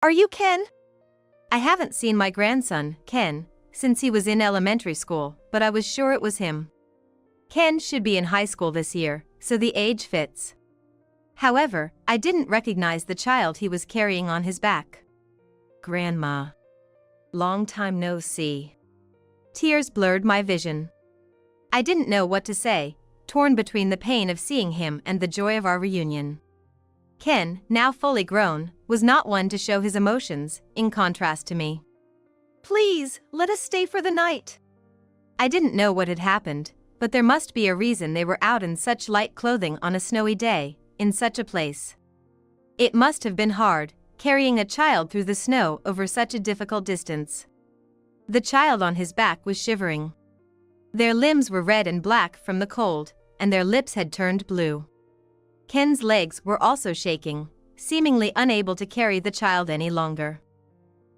Are you Ken? I haven't seen my grandson, Ken, since he was in elementary school, but I was sure it was him. Ken should be in high school this year, so the age fits. However, I didn't recognize the child he was carrying on his back. Grandma. Long time no see. Tears blurred my vision. I didn't know what to say, torn between the pain of seeing him and the joy of our reunion. Ken, now fully grown, was not one to show his emotions, in contrast to me. Please, let us stay for the night. I didn't know what had happened, but there must be a reason they were out in such light clothing on a snowy day, in such a place. It must have been hard, carrying a child through the snow over such a difficult distance. The child on his back was shivering. Their limbs were red and black from the cold, and their lips had turned blue. Ken's legs were also shaking, seemingly unable to carry the child any longer.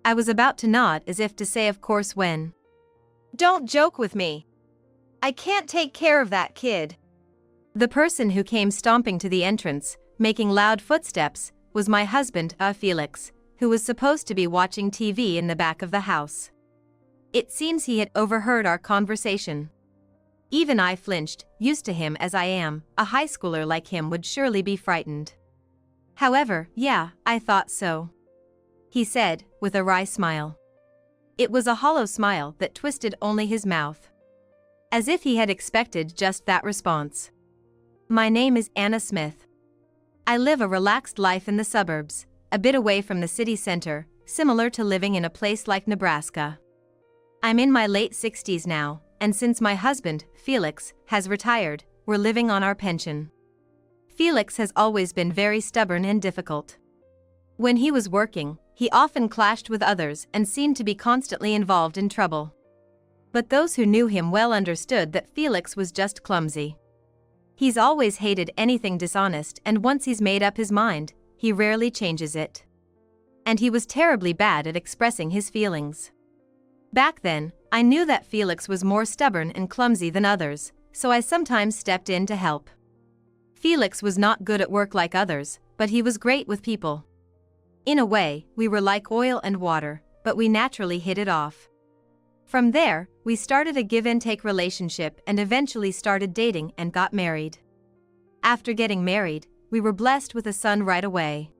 I was about to nod as if to say of course when. Don't joke with me. I can't take care of that kid. The person who came stomping to the entrance, making loud footsteps, was my husband, Felix, who was supposed to be watching TV in the back of the house. It seems he had overheard our conversation. Even I flinched, used to him as I am, a high schooler like him would surely be frightened. However, yeah, I thought so. He said, with a wry smile. It was a hollow smile that twisted only his mouth. As if he had expected just that response. My name is Anna Smith. I live a relaxed life in the suburbs, a bit away from the city center, similar to living in a place like Nebraska. I'm in my late 60s now, and since my husband, Felix, has retired, we're living on our pension. Felix has always been very stubborn and difficult. When he was working, he often clashed with others and seemed to be constantly involved in trouble. But those who knew him well understood that Felix was just clumsy. He's always hated anything dishonest, and once he's made up his mind, he rarely changes it. And he was terribly bad at expressing his feelings. Back then, I knew that Felix was more stubborn and clumsy than others, so I sometimes stepped in to help. Felix was not good at work like others, but he was great with people. In a way, we were like oil and water, but we naturally hit it off. From there, we started a give-and-take relationship and eventually started dating and got married. After getting married, we were blessed with a son right away.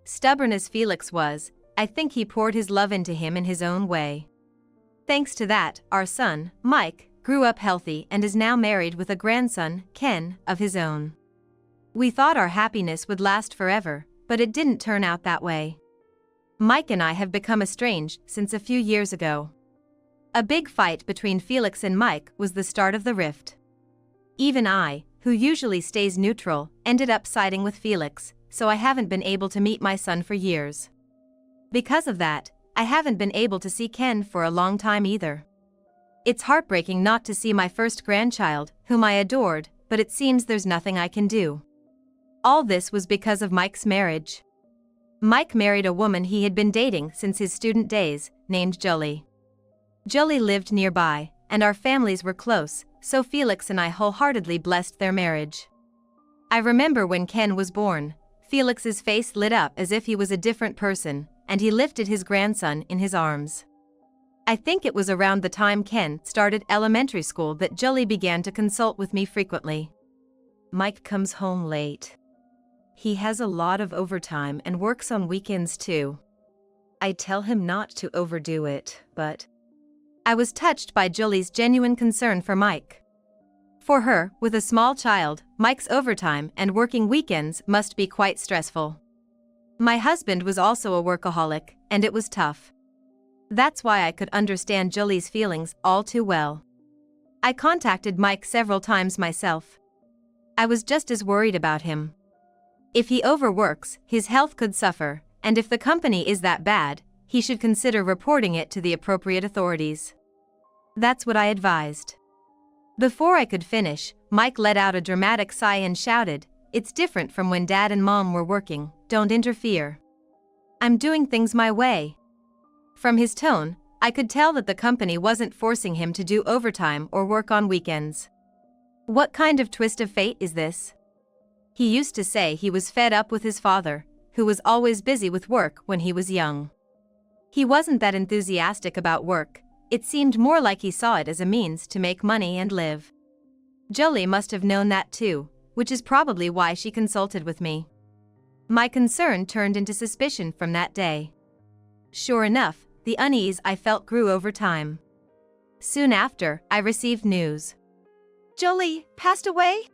Stubborn as Felix was, I think he poured his love into him in his own way. Thanks to that, our son, Mike, grew up healthy and is now married with a grandson, Ken, of his own. We thought our happiness would last forever, but it didn't turn out that way. Mike and I have become estranged since a few years ago. A big fight between Felix and Mike was the start of the rift. Even I, who usually stays neutral, ended up siding with Felix, so I haven't been able to meet my son for years. Because of that, I haven't been able to see Ken for a long time either. It's heartbreaking not to see my first grandchild, whom I adored, but it seems there's nothing I can do. All this was because of Mike's marriage. Mike married a woman he had been dating since his student days, named Julie. Julie lived nearby, and our families were close, so Felix and I wholeheartedly blessed their marriage. I remember when Ken was born, Felix's face lit up as if he was a different person, and he lifted his grandson in his arms. I think it was around the time Ken started elementary school that Julie began to consult with me frequently. Mike comes home late. He has a lot of overtime and works on weekends too. I tell him not to overdo it, but I was touched by Julie's genuine concern for Mike. For her, with a small child, Mike's overtime and working weekends must be quite stressful. My husband was also a workaholic, and it was tough. That's why I could understand Julie's feelings all too well. I contacted Mike several times myself. I was just as worried about him. If he overworks, his health could suffer, and if the company is that bad, he should consider reporting it to the appropriate authorities. That's what I advised. Before I could finish, Mike let out a dramatic sigh and shouted, "It's different from when Dad and Mom were working, don't interfere. I'm doing things my way." From his tone, I could tell that the company wasn't forcing him to do overtime or work on weekends. What kind of twist of fate is this? He used to say he was fed up with his father, who was always busy with work when he was young. He wasn't that enthusiastic about work, it seemed more like he saw it as a means to make money and live. Jolie must have known that too, which is probably why she consulted with me. My concern turned into suspicion from that day. Sure enough, the unease I felt grew over time. Soon after, I received news. "Jolie passed away?"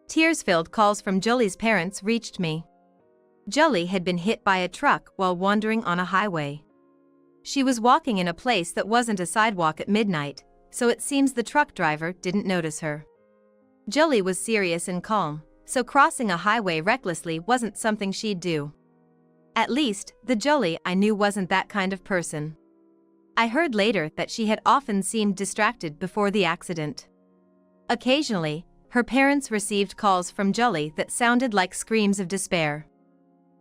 Tears-filled calls from Jolie's parents reached me. Jolie had been hit by a truck while wandering on a highway. She was walking in a place that wasn't a sidewalk at midnight, so it seems the truck driver didn't notice her. Jolie was serious and calm, so crossing a highway recklessly wasn't something she'd do. At least, the Jolie I knew wasn't that kind of person. I heard later that she had often seemed distracted before the accident. Occasionally, her parents received calls from Jolie that sounded like screams of despair.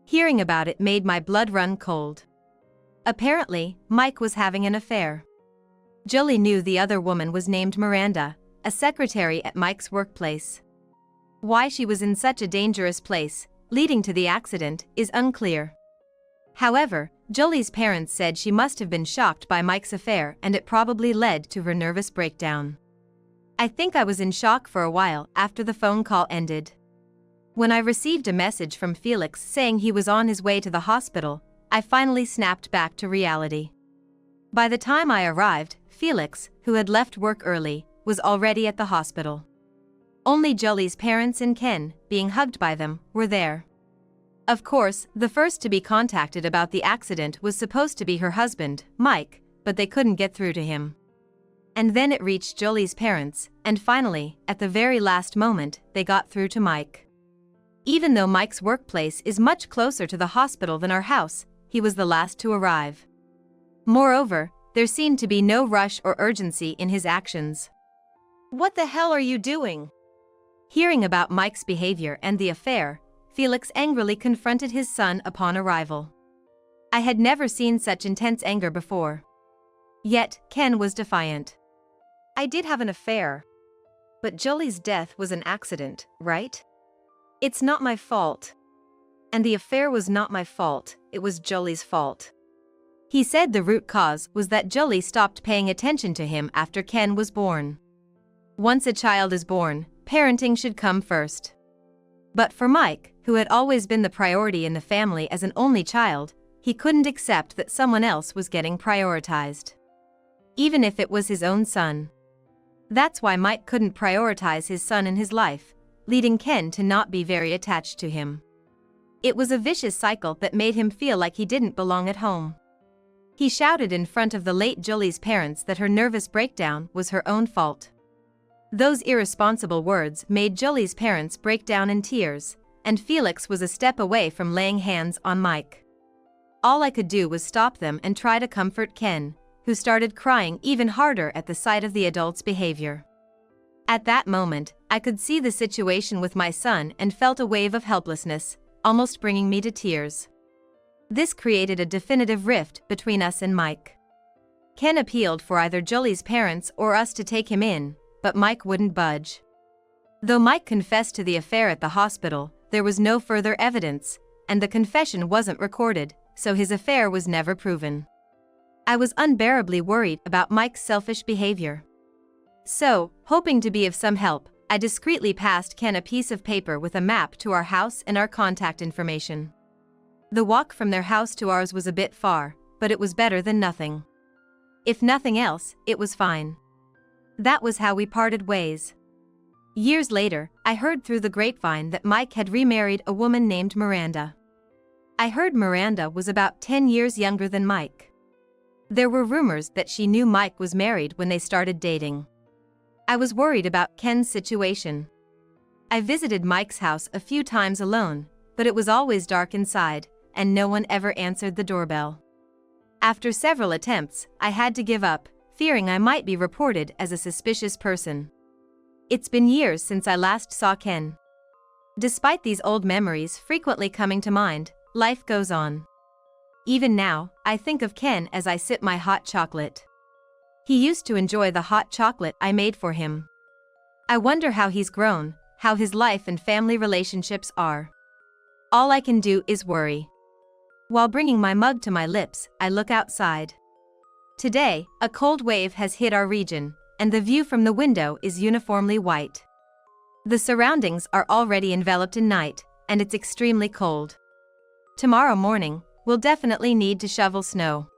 Hearing about it made my blood run cold. Apparently, Mike was having an affair. Jolie knew the other woman was named Miranda, a secretary at Mike's workplace. Why she was in such a dangerous place, leading to the accident, is unclear. However, Jolie's parents said she must have been shocked by Mike's affair and it probably led to her nervous breakdown. I think I was in shock for a while after the phone call ended. When I received a message from Felix saying he was on his way to the hospital, I finally snapped back to reality. By the time I arrived, Felix, who had left work early, was already at the hospital. Only Jolie's parents and Ken, being hugged by them, were there. Of course, the first to be contacted about the accident was supposed to be her husband, Mike, but they couldn't get through to him. And then it reached Jolie's parents, and finally, at the very last moment, they got through to Mike. Even though Mike's workplace is much closer to the hospital than our house, he was the last to arrive. Moreover, there seemed to be no rush or urgency in his actions. "What the hell are you doing?" Hearing about Mike's behavior and the affair, Felix angrily confronted his son upon arrival. I had never seen such intense anger before. Yet, Ken was defiant. "I did have an affair. But Jolie's death was an accident, right? It's not my fault. And the affair was not my fault, it was Jolie's fault." He said the root cause was that Jolie stopped paying attention to him after Ken was born. Once a child is born, parenting should come first. But for Mike, who had always been the priority in the family as an only child, he couldn't accept that someone else was getting prioritized. Even if it was his own son. That's why Mike couldn't prioritize his son in his life, leading Ken to not be very attached to him. It was a vicious cycle that made him feel like he didn't belong at home. He shouted in front of the late Jolie's parents that her nervous breakdown was her own fault. Those irresponsible words made Jolie's parents break down in tears, and Felix was a step away from laying hands on Mike. All I could do was stop them and try to comfort Ken, who started crying even harder at the sight of the adult's behavior. At that moment, I could see the situation with my son and felt a wave of helplessness, almost bringing me to tears. This created a definitive rift between us and Mike. Ken appealed for either Jolie's parents or us to take him in, but Mike wouldn't budge. Though Mike confessed to the affair at the hospital, there was no further evidence, and the confession wasn't recorded, so his affair was never proven. I was unbearably worried about Mike's selfish behavior. So, hoping to be of some help, I discreetly passed Ken a piece of paper with a map to our house and our contact information. The walk from their house to ours was a bit far, but it was better than nothing. If nothing else, it was fine. That was how we parted ways. Years later, I heard through the grapevine that Mike had remarried a woman named Miranda. I heard Miranda was about 10 years younger than Mike. There were rumors that she knew Mike was married when they started dating. I was worried about Ken's situation. I visited Mike's house a few times alone, but it was always dark inside, and no one ever answered the doorbell. After several attempts, I had to give up, fearing I might be reported as a suspicious person. It's been years since I last saw Ken. Despite these old memories frequently coming to mind, life goes on. Even now, I think of Ken as I sip my hot chocolate. He used to enjoy the hot chocolate I made for him. I wonder how he's grown, how his life and family relationships are. All I can do is worry. While bringing my mug to my lips, I look outside. Today, a cold wave has hit our region, and the view from the window is uniformly white. The surroundings are already enveloped in night, and it's extremely cold. Tomorrow morning, we'll definitely need to shovel snow.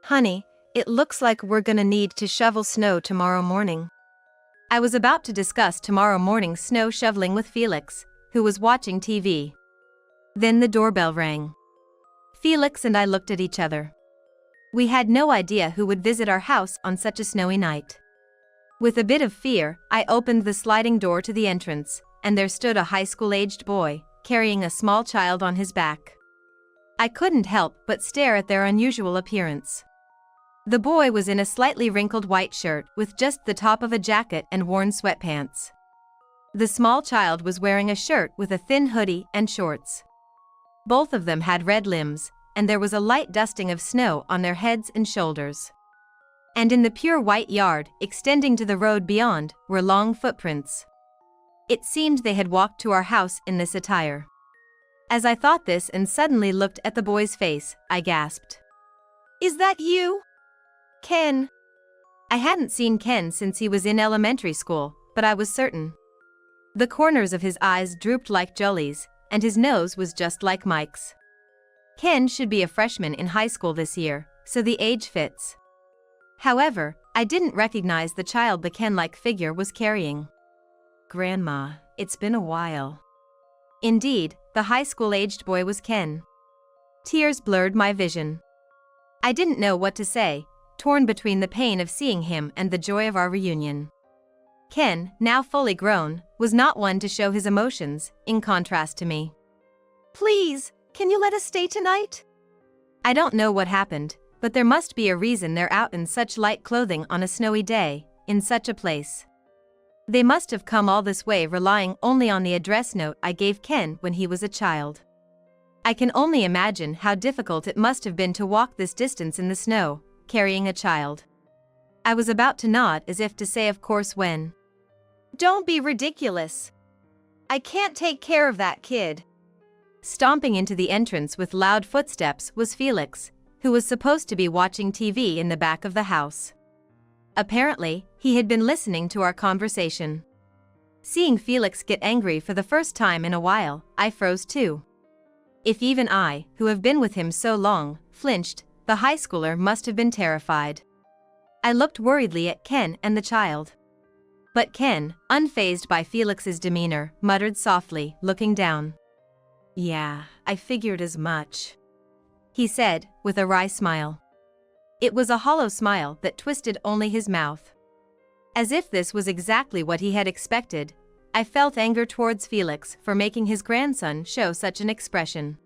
Honey, it looks like we're gonna need to shovel snow tomorrow morning. I was about to discuss tomorrow morning's snow shoveling with Felix, who was watching TV. Then the doorbell rang. Felix and I looked at each other. We had no idea who would visit our house on such a snowy night. With a bit of fear, I opened the sliding door to the entrance, and there stood a high school-aged boy, carrying a small child on his back. I couldn't help but stare at their unusual appearance. The boy was in a slightly wrinkled white shirt with just the top of a jacket and worn sweatpants. The small child was wearing a shirt with a thin hoodie and shorts. Both of them had red limbs, and there was a light dusting of snow on their heads and shoulders. And in the pure white yard, extending to the road beyond, were long footprints. It seemed they had walked to our house in this attire. As I thought this and suddenly looked at the boy's face, I gasped. "Is that you? Ken?" I hadn't seen Ken since he was in elementary school, but I was certain. The corners of his eyes drooped like Jolie's, and his nose was just like Mike's. Ken should be a freshman in high school this year, so the age fits. However, I didn't recognize the child the Ken-like figure was carrying. "Grandma, it's been a while." Indeed, the high school-aged boy was Ken. Tears blurred my vision. I didn't know what to say, torn between the pain of seeing him and the joy of our reunion. Ken, now fully grown, was not one to show his emotions, in contrast to me. "Please, can you let us stay tonight?" I don't know what happened, but there must be a reason they're out in such light clothing on a snowy day, in such a place. They must have come all this way relying only on the address note I gave Ken when he was a child. I can only imagine how difficult it must have been to walk this distance in the snow, carrying a child. I was about to nod as if to say of course when. "Don't be ridiculous. I can't take care of that kid." Stomping into the entrance with loud footsteps was Felix, who was supposed to be watching TV in the back of the house. Apparently, he had been listening to our conversation. Seeing Felix get angry for the first time in a while, I froze too. If even I, who have been with him so long, flinched, the high schooler must have been terrified. I looked worriedly at Ken and the child. But Ken, unfazed by Felix's demeanor, muttered softly, looking down. "Yeah, I figured as much," he said, with a wry smile. It was a hollow smile that twisted only his mouth. As if this was exactly what he had expected, I felt anger towards Felix for making his grandson show such an expression.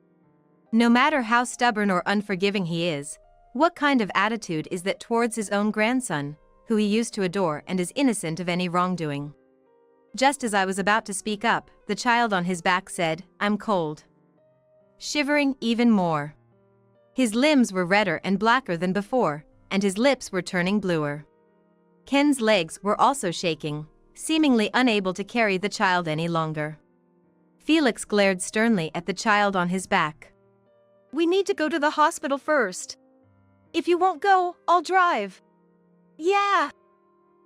No matter how stubborn or unforgiving he is, what kind of attitude is that towards his own grandson, who he used to adore and is innocent of any wrongdoing? Just as I was about to speak up, the child on his back said, "I'm cold." Shivering even more. His limbs were redder and blacker than before, and his lips were turning bluer. Ken's legs were also shaking, seemingly unable to carry the child any longer. Felix glared sternly at the child on his back. "We need to go to the hospital first. If you won't go, I'll drive." "Yeah."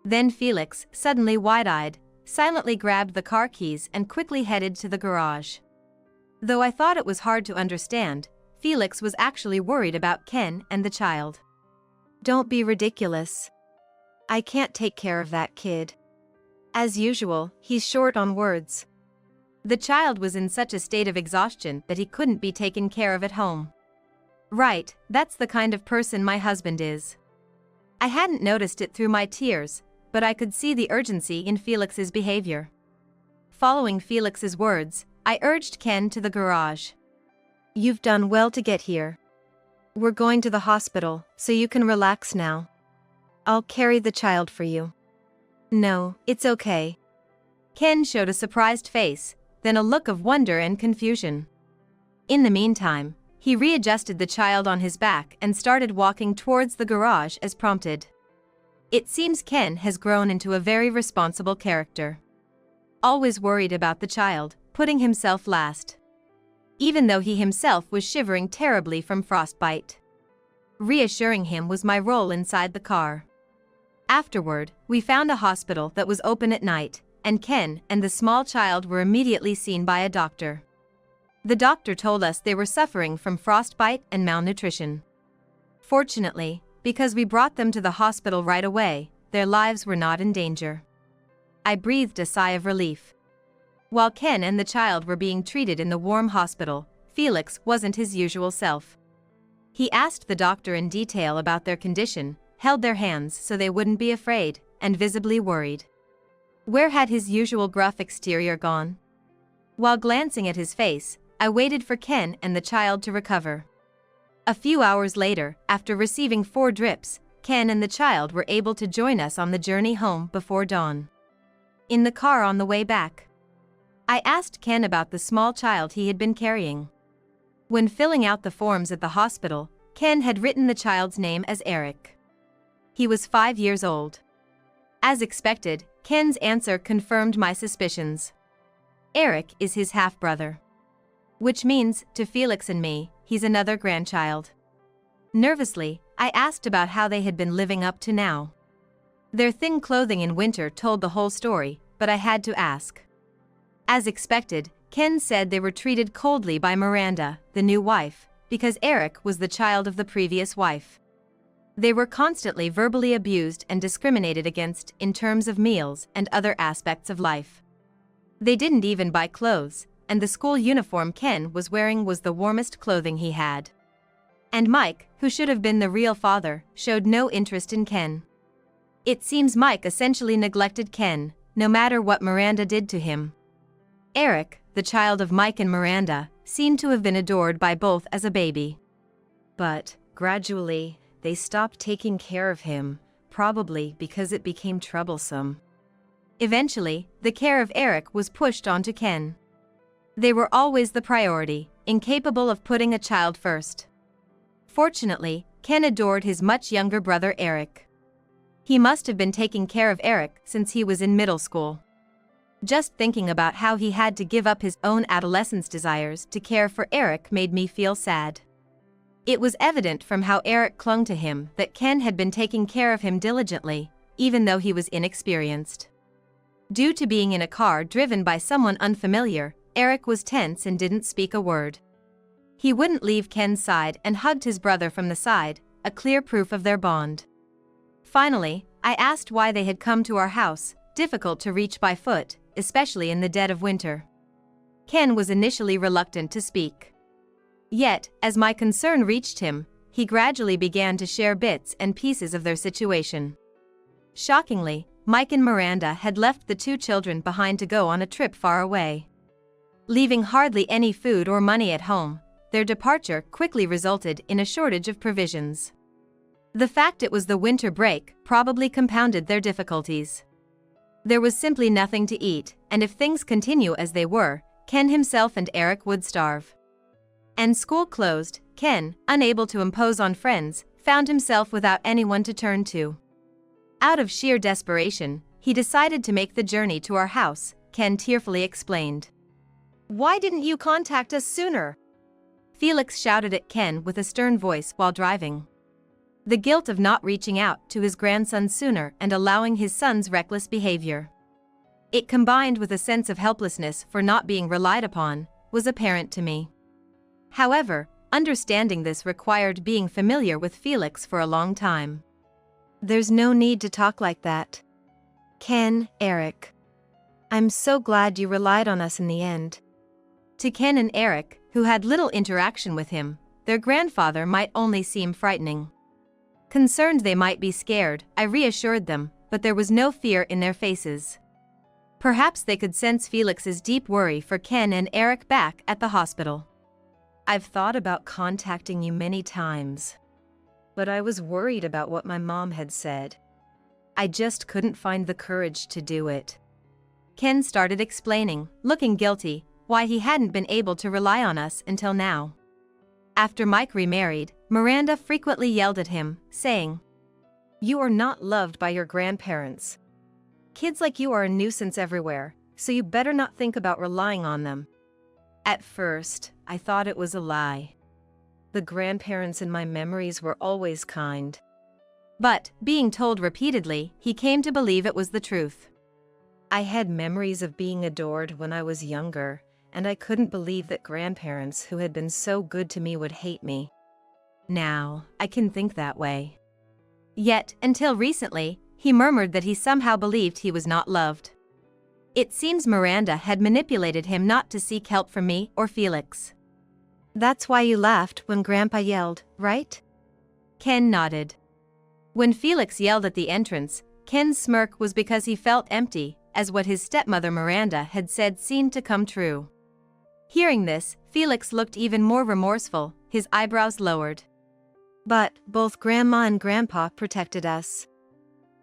Then Felix, suddenly wide-eyed, silently grabbed the car keys and quickly headed to the garage. Though I thought it was hard to understand, Felix was actually worried about Ken and the child. "Don't be ridiculous. I can't take care of that kid." As usual, he's short on words. The child was in such a state of exhaustion that he couldn't be taken care of at home. Right, that's the kind of person my husband is. I hadn't noticed it through my tears, but I could see the urgency in Felix's behavior. Following Felix's words, I urged Ken to the garage. "You've done well to get here. We're going to the hospital, so you can relax now. I'll carry the child for you." "No, it's okay." Ken showed a surprised face, then a look of wonder and confusion. In the meantime, he readjusted the child on his back and started walking towards the garage as prompted. It seems Ken has grown into a very responsible character. Always worried about the child, putting himself last. even though he himself was shivering terribly from frostbite. Reassuring him was my role inside the car. Afterward, we found a hospital that was open at night, and Ken and the small child were immediately seen by a doctor. The doctor told us they were suffering from frostbite and malnutrition. Fortunately, because we brought them to the hospital right away, their lives were not in danger. I breathed a sigh of relief. While Ken and the child were being treated in the warm hospital, Felix wasn't his usual self. He asked the doctor in detail about their condition, held their hands so they wouldn't be afraid, and visibly worried. Where had his usual gruff exterior gone? While glancing at his face, I waited for Ken and the child to recover. A few hours later, after receiving 4 drips, Ken and the child were able to join us on the journey home before dawn. In the car on the way back, I asked Ken about the small child he had been carrying. When filling out the forms at the hospital, Ken had written the child's name as Eric. He was 5 years old. As expected, Ken's answer confirmed my suspicions. Eric is his half-brother. Which means, to Felix and me, he's another grandchild. Nervously, I asked about how they had been living up to now. Their thin clothing in winter told the whole story, but I had to ask. As expected, Ken said they were treated coldly by Miranda, the new wife, because Eric was the child of the previous wife. They were constantly verbally abused and discriminated against in terms of meals and other aspects of life. They didn't even buy clothes, and the school uniform Ken was wearing was the warmest clothing he had. And Mike, who should have been the real father, showed no interest in Ken. It seems Mike essentially neglected Ken, no matter what Miranda did to him. Eric, the child of Mike and Miranda, seemed to have been adored by both as a baby. But, gradually, they stopped taking care of him, probably because it became troublesome. Eventually, the care of Eric was pushed onto Ken. They were always the priority, incapable of putting a child first. Fortunately, Ken adored his much younger brother Eric. He must have been taking care of Eric since he was in middle school. Just thinking about how he had to give up his own adolescence desires to care for Eric made me feel sad. It was evident from how Eric clung to him that Ken had been taking care of him diligently, even though he was inexperienced. Due to being in a car driven by someone unfamiliar, Eric was tense and didn't speak a word. He wouldn't leave Ken's side and hugged his brother from the side, a clear proof of their bond. Finally, I asked why they had come to our house, difficult to reach by foot, especially in the dead of winter. Ken was initially reluctant to speak. Yet, as my concern reached him, he gradually began to share bits and pieces of their situation. Shockingly, Mike and Miranda had left the 2 children behind to go on a trip far away. Leaving hardly any food or money at home, their departure quickly resulted in a shortage of provisions. The fact it was the winter break probably compounded their difficulties. There was simply nothing to eat, and if things continue as they were, Ken himself and Eric would starve. And school closed, Ken, unable to impose on friends, found himself without anyone to turn to. Out of sheer desperation, he decided to make the journey to our house, Ken tearfully explained. "Why didn't you contact us sooner?" Felix shouted at Ken with a stern voice while driving. The guilt of not reaching out to his grandson sooner and allowing his son's reckless behavior. It combined with a sense of helplessness for not being relied upon, was apparent to me. However, understanding this required being familiar with Felix for a long time. "There's no need to talk like that. Ken, Eric. I'm so glad you relied on us in the end." To Ken and Eric, who had little interaction with him, their grandfather might only seem frightening. Concerned they might be scared, I reassured them, but there was no fear in their faces. Perhaps they could sense Felix's deep worry for Ken and Eric back at the hospital. "I've thought about contacting you many times, but I was worried about what my mom had said. I just couldn't find the courage to do it." Ken started explaining, looking guilty, why he hadn't been able to rely on us until now. After Mike remarried, Miranda frequently yelled at him, saying, "You are not loved by your grandparents. Kids like you are a nuisance everywhere, so you better not think about relying on them." At first, I thought it was a lie. The grandparents in my memories were always kind. But, being told repeatedly, he came to believe it was the truth. I had memories of being adored when I was younger, and I couldn't believe that grandparents who had been so good to me would hate me. Now, I can think that way. Yet, until recently, he murmured that he somehow believed he was not loved. It seems Miranda had manipulated him not to seek help from me or Felix. That's why you laughed when Grandpa yelled, right? Ken nodded. When Felix yelled at the entrance, Ken's smirk was because he felt empty, as what his stepmother Miranda had said seemed to come true. Hearing this, Felix looked even more remorseful, his eyebrows lowered. But both Grandma and Grandpa protected us.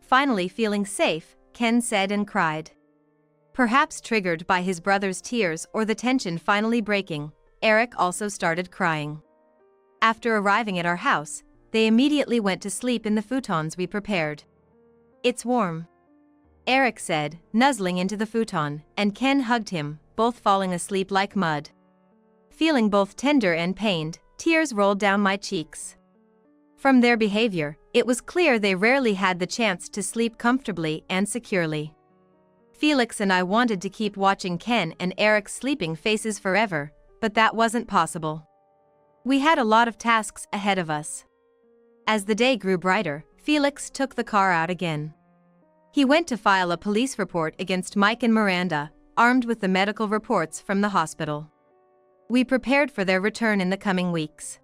Finally feeling safe, Ken said and cried. Perhaps triggered by his brother's tears or the tension finally breaking, Eric also started crying. After arriving at our house, they immediately went to sleep in the futons we prepared. It's warm, Eric said, nuzzling into the futon, and Ken hugged him, both falling asleep like mud. Feeling both tender and pained, tears rolled down my cheeks. From their behavior, it was clear they rarely had the chance to sleep comfortably and securely. Felix and I wanted to keep watching Ken and Eric's sleeping faces forever, but that wasn't possible. We had a lot of tasks ahead of us. As the day grew brighter, Felix took the car out again. He went to file a police report against Mike and Miranda, armed with the medical reports from the hospital. We prepared for their return in the coming weeks.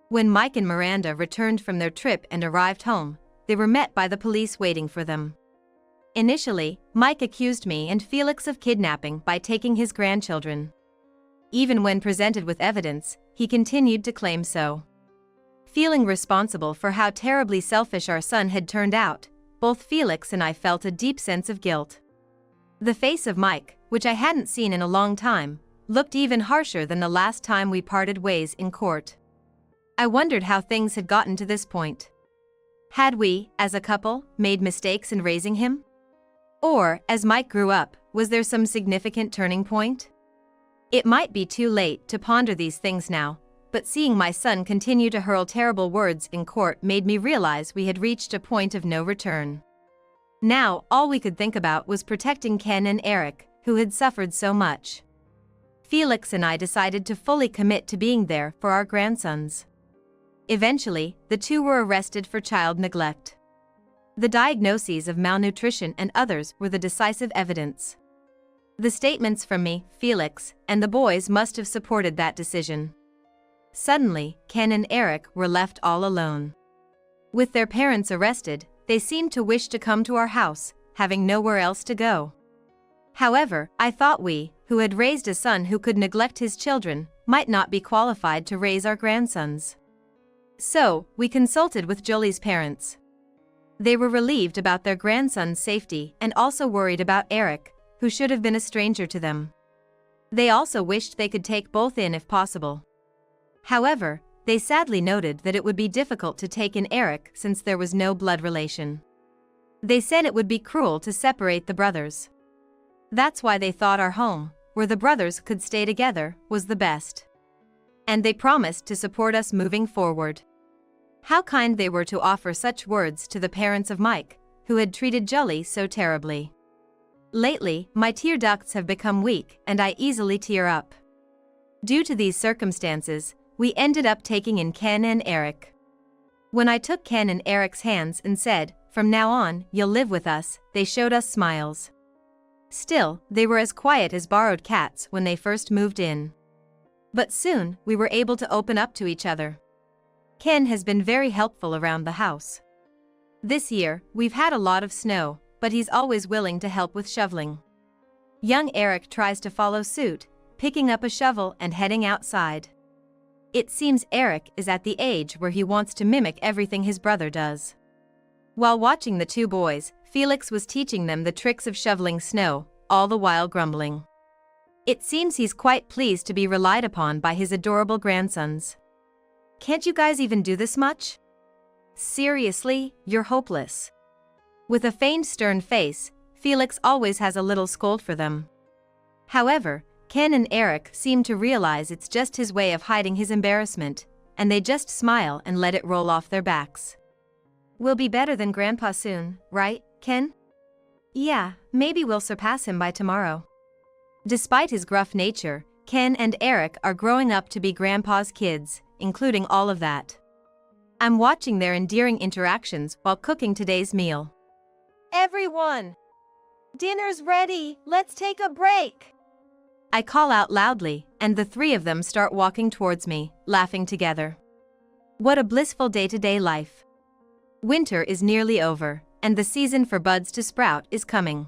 When Mike and Miranda returned from their trip and arrived home, they were met by the police waiting for them. Initially, Mike accused me and Felix of kidnapping by taking his grandchildren. Even when presented with evidence, he continued to claim so. Feeling responsible for how terribly selfish our son had turned out, both Felix and I felt a deep sense of guilt. The face of Mike, which I hadn't seen in a long time, looked even harsher than the last time we parted ways in court. I wondered how things had gotten to this point. Had we, as a couple, made mistakes in raising him? Or, as Mike grew up, was there some significant turning point? It might be too late to ponder these things now, but seeing my son continue to hurl terrible words in court made me realize we had reached a point of no return. Now, all we could think about was protecting Ken and Eric, who had suffered so much. Felix and I decided to fully commit to being there for our grandsons. Eventually, the two were arrested for child neglect. The diagnoses of malnutrition and others were the decisive evidence. The statements from me, Felix, and the boys must have supported that decision. Suddenly, Ken and Eric were left all alone. With their parents arrested, they seemed to wish to come to our house, having nowhere else to go. However, I thought we, who had raised a son who could neglect his children, might not be qualified to raise our grandsons. So, we consulted with Jolie's parents. They were relieved about their grandson's safety and also worried about Eric, who should have been a stranger to them. They also wished they could take both in if possible. However, they sadly noted that it would be difficult to take in Eric since there was no blood relation. They said it would be cruel to separate the brothers. That's why they thought our home, where the brothers could stay together, was the best. And they promised to support us moving forward. How kind they were to offer such words to the parents of Mike, who had treated Jolie so terribly. Lately, my tear ducts have become weak and I easily tear up. Due to these circumstances, we ended up taking in Ken and Eric. When I took Ken and Eric's hands and said, "From now on, you'll live with us," they showed us smiles. Still, they were as quiet as borrowed cats when they first moved in. But soon, we were able to open up to each other. Ken has been very helpful around the house. This year, we've had a lot of snow, but he's always willing to help with shoveling. Young Eric tries to follow suit, picking up a shovel and heading outside. It seems Eric is at the age where he wants to mimic everything his brother does. While watching the two boys, Felix was teaching them the tricks of shoveling snow, all the while grumbling. It seems he's quite pleased to be relied upon by his adorable grandsons. "Can't you guys even do this much? Seriously, you're hopeless." With a feigned stern face, Felix always has a little scold for them. However, Ken and Eric seem to realize it's just his way of hiding his embarrassment, and they just smile and let it roll off their backs. We'll be better than Grandpa soon, right, Ken? Yeah, maybe we'll surpass him by tomorrow. Despite his gruff nature, Ken and Eric are growing up to be Grandpa's kids, including all of that. I'm watching their endearing interactions while cooking today's meal. Everyone! Dinner's ready, let's take a break! I call out loudly, and the three of them start walking towards me, laughing together. What a blissful day-to-day life. Winter is nearly over, and the season for buds to sprout is coming.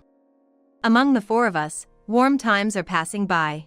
Among the four of us, warm times are passing by.